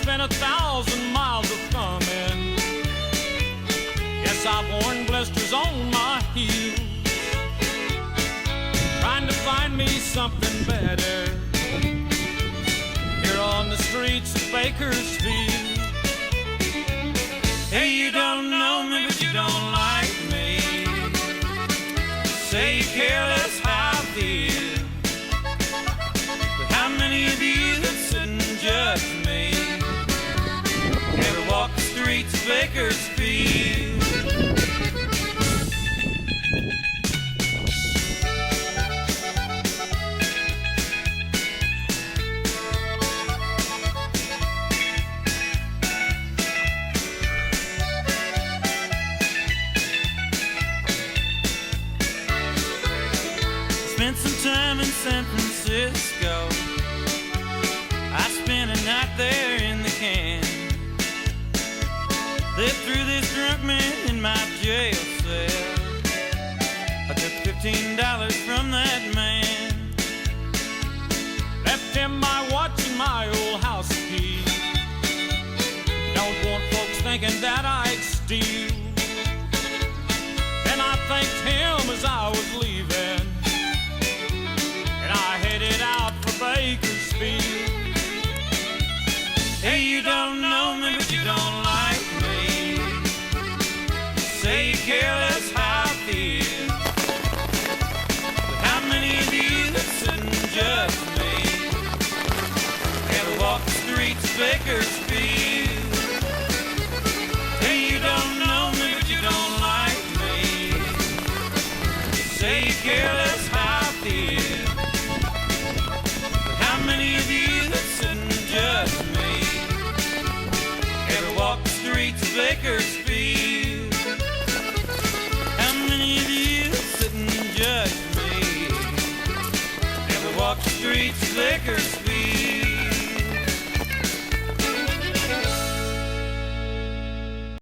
spent 1,000 miles of coming. Yes, I've worn blisters on my heels, trying to find me something better here on the streets of Bakersfield. Hey, you don't know me, but you don't like me. Say you care less how I feel, but how many of you that sit and judge me ever walk the streets of Bakersfield? Spent some time in San Francisco. I spent a night there in the can. Lived through this drunk man in my jail cell. I took $15 from that man, left him my watch and my old house key. Don't want folks thinking that I'd steal. And I thanked him as I was leaving, and I headed out for Bakersfield. Hey, you don't know me, but you don't like me. Say you care less how I feel, but how many of you that sit and judge me ever walk the streets of Bakersfield?